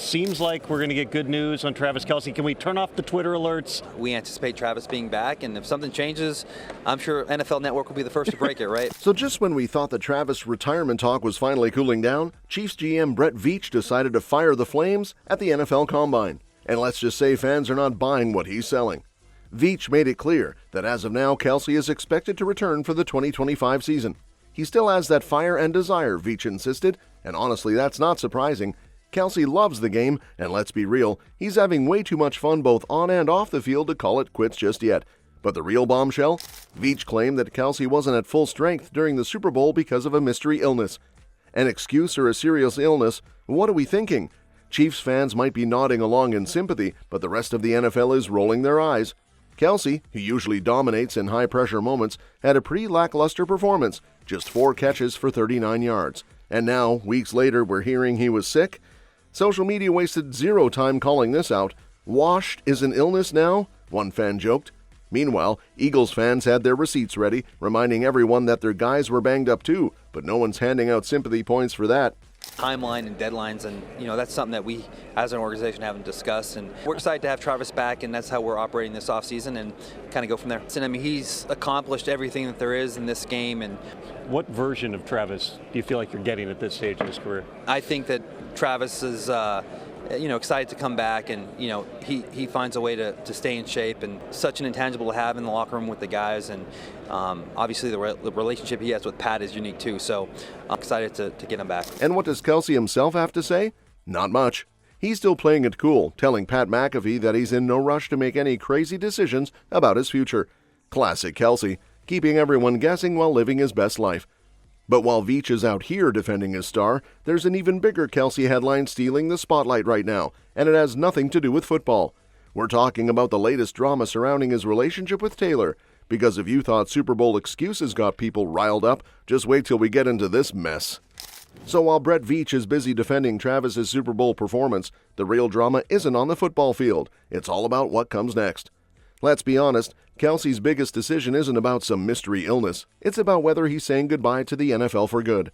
seems like we're going to get good news on Travis Kelce. Can we turn off the Twitter alerts? We anticipate Travis being back, and if something changes, I'm sure NFL Network will be the first to break it, right? So just when we thought the Travis retirement talk was finally cooling down, Chiefs GM Brett Veach decided to fire the flames at the NFL Combine. And let's just say fans are not buying what he's selling. Veach made it clear that as of now, Kelce is expected to return for the 2025 season. He still has that fire and desire, Veach insisted, and honestly, that's not surprising. Kelce loves the game, and let's be real, he's having way too much fun both on and off the field to call it quits just yet. But the real bombshell? Veach claimed that Kelce wasn't at full strength during the Super Bowl because of a mystery illness. An excuse or a serious illness? What are we thinking? Chiefs fans might be nodding along in sympathy, but the rest of the NFL is rolling their eyes. Kelce, who usually dominates in high-pressure moments, had a pretty lackluster performance, just 4 catches for 39 yards. And now, weeks later, we're hearing he was sick? Social media wasted zero time calling this out. Washed is an illness now? One fan joked. Meanwhile, Eagles fans had their receipts ready, reminding everyone that their guys were banged up too, but no one's handing out sympathy points for that. Timeline and deadlines, and that's something that we as an organization haven't discussed, and we're excited to have Travis back, and that's how we're operating this offseason and kind of go from there. And I mean, he's accomplished everything that there is in this game. And what version of Travis do you feel like you're getting at this stage in his career? I think that Travis is excited to come back, and he finds a way to stay in shape, and such an intangible to have in the locker room with the guys, and obviously the relationship he has with Pat is unique too, so I'm excited to get him back. And what does Kelce himself have to say? Not much. He's still playing it cool, telling Pat McAfee that he's in no rush to make any crazy decisions about his future. Classic Kelce, keeping everyone guessing while living his best life. But while Veach is out here defending his star, there's an even bigger Kelce headline stealing the spotlight right now, and it has nothing to do with football. We're talking about the latest drama surrounding his relationship with Taylor, because if you thought Super Bowl excuses got people riled up, just wait till we get into this mess. So while Brett Veach is busy defending Travis's Super Bowl performance, the real drama isn't on the football field. It's all about what comes next. Let's be honest, Kelce's biggest decision isn't about some mystery illness. It's about whether he's saying goodbye to the NFL for good.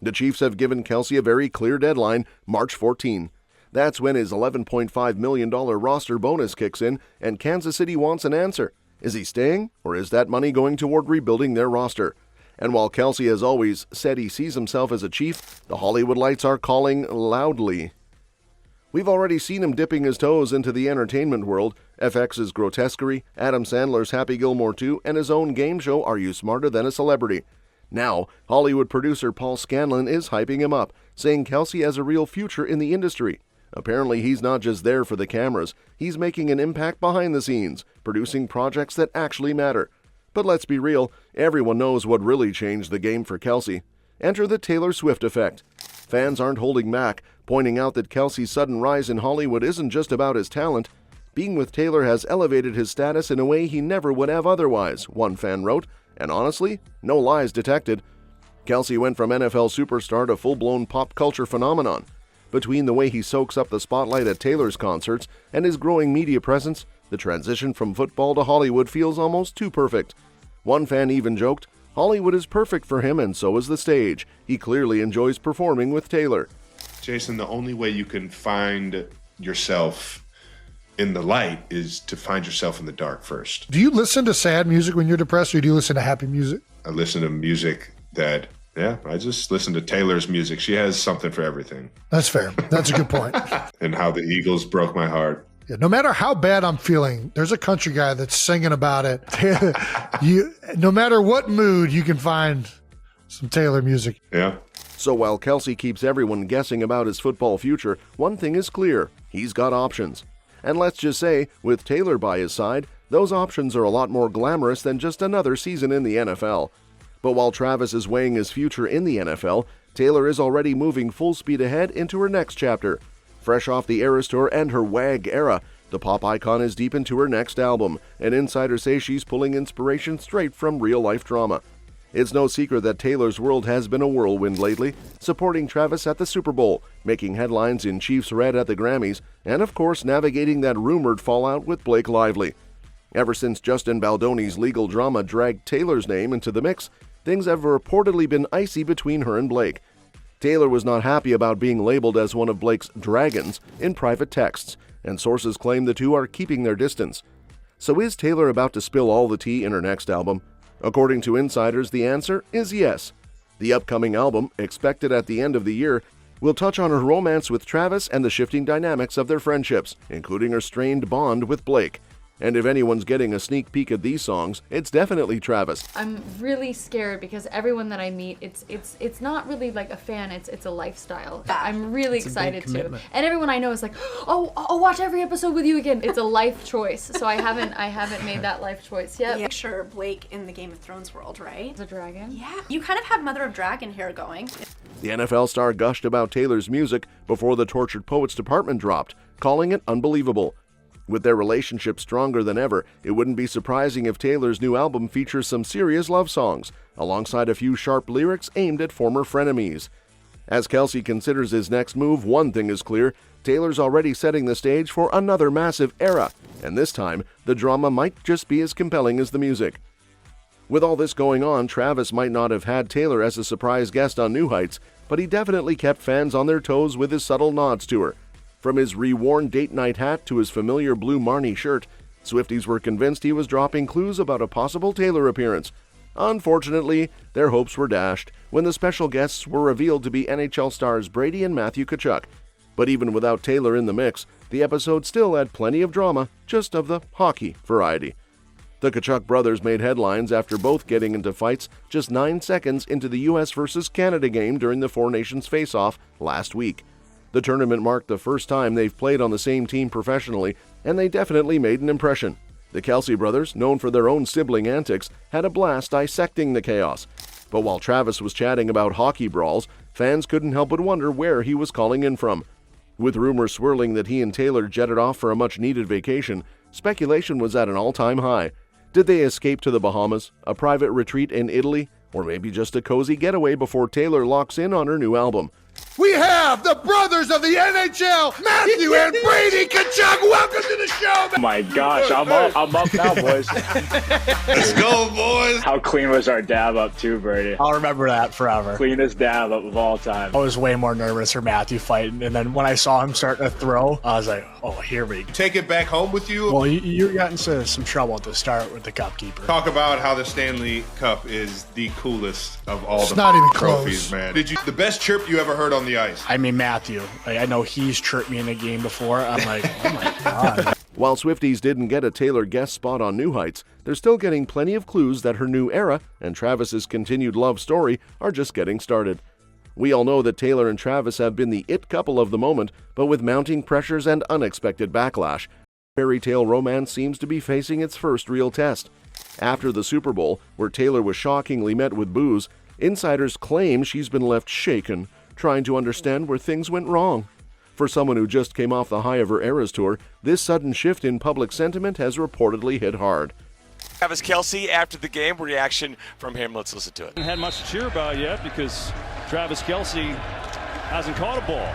The Chiefs have given Kelce a very clear deadline, March 14. That's when his $11.5 million roster bonus kicks in, and Kansas City wants an answer. Is he staying, or is that money going toward rebuilding their roster? And while Kelce has always said he sees himself as a Chief, the Hollywood lights are calling loudly. We've already seen him dipping his toes into the entertainment world, FX's Grotesquerie, Adam Sandler's Happy Gilmore 2, and his own game show Are You Smarter Than a Celebrity? Now, Hollywood producer Paul Scanlon is hyping him up, saying Kelce has a real future in the industry. Apparently, he's not just there for the cameras, he's making an impact behind the scenes, producing projects that actually matter. But let's be real, everyone knows what really changed the game for Kelce. Enter the Taylor Swift effect. Fans aren't holding back, pointing out that Kelce's sudden rise in Hollywood isn't just about his talent. Being with Taylor has elevated his status in a way he never would have otherwise, one fan wrote, and honestly, no lies detected. Kelce went from NFL superstar to full-blown pop culture phenomenon. Between the way he soaks up the spotlight at Taylor's concerts and his growing media presence, the transition from football to Hollywood feels almost too perfect. One fan even joked, Hollywood is perfect for him and so is the stage. He clearly enjoys performing with Taylor. Jason, the only way you can find yourself in the light is to find yourself in the dark first. Do you listen to sad music when you're depressed, or do you listen to happy music? I listen to music I just listen to Taylor's music. She has something for everything. That's fair. That's a good point. And how the Eagles broke my heart. Yeah, no matter how bad I'm feeling, there's a country guy that's singing about it. No matter what mood, you can find some Taylor music. Yeah. So while Kelce keeps everyone guessing about his football future, one thing is clear, he's got options. And let's just say, with Taylor by his side, those options are a lot more glamorous than just another season in the NFL. But while Travis is weighing his future in the NFL, Taylor is already moving full speed ahead into her next chapter. Fresh off the Eras Tour and her WAG era, the pop icon is deep into her next album, and insiders say she's pulling inspiration straight from real-life drama. It's no secret that Taylor's world has been a whirlwind lately, supporting Travis at the Super Bowl, making headlines in Chiefs red at the Grammys, and of course navigating that rumored fallout with Blake Lively. Ever since Justin Baldoni's legal drama dragged Taylor's name into the mix, things have reportedly been icy between her and Blake. Taylor was not happy about being labeled as one of Blake's dragons in private texts, and sources claim the two are keeping their distance. So is Taylor about to spill all the tea in her next album? According to insiders, the answer is yes. The upcoming album, expected at the end of the year, will touch on her romance with Travis and the shifting dynamics of their friendships, including her strained bond with Blake. And if anyone's getting a sneak peek at these songs, it's definitely Travis. I'm really scared because everyone that I meet, it's not really like a fan, it's a lifestyle. I'm really excited to. And everyone I know is like, oh, I'll watch every episode with you again. It's a life choice. So I haven't made that life choice yet. Yeah, sure, Blake in the Game of Thrones world, right? It's a dragon. Yeah, you kind of have Mother of Dragon hair going. The NFL star gushed about Taylor's music before the Tortured Poets department dropped, calling it unbelievable. With their relationship stronger than ever, it wouldn't be surprising if Taylor's new album features some serious love songs, alongside a few sharp lyrics aimed at former frenemies. As Kelce considers his next move, one thing is clear: Taylor's already setting the stage for another massive era, and this time, the drama might just be as compelling as the music. With all this going on, Travis might not have had Taylor as a surprise guest on New Heights, but he definitely kept fans on their toes with his subtle nods to her. From his reworn date night hat to his familiar blue Marnie shirt, Swifties were convinced he was dropping clues about a possible Taylor appearance. Unfortunately, their hopes were dashed when the special guests were revealed to be NHL stars Brady and Matthew Tkachuk. But even without Taylor in the mix, the episode still had plenty of drama, just of the hockey variety. The Tkachuk brothers made headlines after both getting into fights just 9 seconds into the US vs. Canada game during the Four Nations face-off last week. The tournament marked the first time they've played on the same team professionally, and they definitely made an impression. The Kelce brothers, known for their own sibling antics, had a blast dissecting the chaos. But while Travis was chatting about hockey brawls, fans couldn't help but wonder where he was calling in from. With rumors swirling that he and Taylor jetted off for a much-needed vacation, speculation was at an all-time high. Did they escape to the Bahamas, a private retreat in Italy, or maybe just a cozy getaway before Taylor locks in on her new album? We have the brothers of the NHL, Matthew and Brady Tkachuk. Welcome to the show. Oh my gosh, I'm up now, boys. Let's go, boys. How clean was our dab up too, Brady? I'll remember that forever. Cleanest dab up of all time. I was way more nervous for Matthew fighting, and then when I saw him starting to throw, I was like, oh, here we go. Take it back home with you. Well, you got into some trouble at the start with the cup keeper. Talk about how the Stanley Cup is the coolest of all the not even trophies, close. man. The best chirp you ever heard on the ice? I mean, Matthew. I know he's chirped me in a game before. I'm like, oh my God. While Swifties didn't get a Taylor guest spot on New Heights, they're still getting plenty of clues that her new era and Travis's continued love story are just getting started. We all know that Taylor and Travis have been the it couple of the moment, but with mounting pressures and unexpected backlash, fairy tale romance seems to be facing its first real test. After the Super Bowl, where Taylor was shockingly met with boos, insiders claim she's been left shaken, trying to understand where things went wrong. For someone who just came off the high of her Eras tour, this sudden shift in public sentiment has reportedly hit hard. Travis Kelce after the game, reaction from him. Let's listen to it. Haven't had much to cheer about yet because Travis Kelce hasn't caught a ball.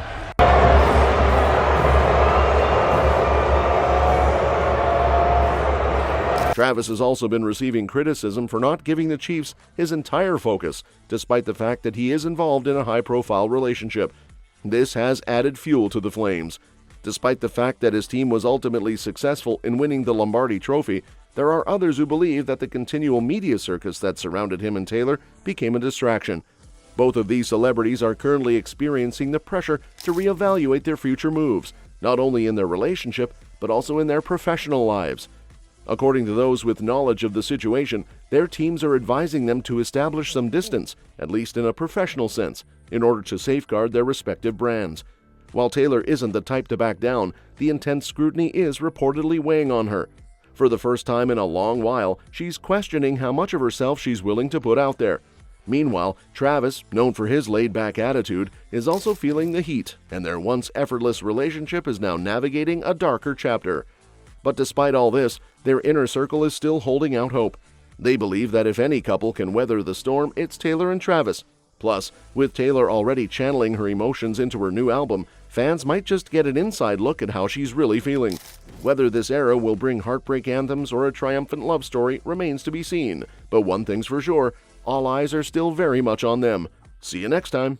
Travis has also been receiving criticism for not giving the Chiefs his entire focus, despite the fact that he is involved in a high-profile relationship. This has added fuel to the flames. Despite the fact that his team was ultimately successful in winning the Lombardi Trophy, there are others who believe that the continual media circus that surrounded him and Taylor became a distraction. Both of these celebrities are currently experiencing the pressure to reevaluate their future moves, not only in their relationship, but also in their professional lives. According to those with knowledge of the situation, their teams are advising them to establish some distance, at least in a professional sense, in order to safeguard their respective brands. While Taylor isn't the type to back down, the intense scrutiny is reportedly weighing on her. For the first time in a long while, she's questioning how much of herself she's willing to put out there. Meanwhile, Travis, known for his laid-back attitude, is also feeling the heat, and their once effortless relationship is now navigating a darker chapter. But despite all this, their inner circle is still holding out hope. They believe that if any couple can weather the storm, it's Taylor and Travis. Plus, with Taylor already channeling her emotions into her new album, fans might just get an inside look at how she's really feeling. Whether this era will bring heartbreak anthems or a triumphant love story remains to be seen. But one thing's for sure, all eyes are still very much on them. See you next time.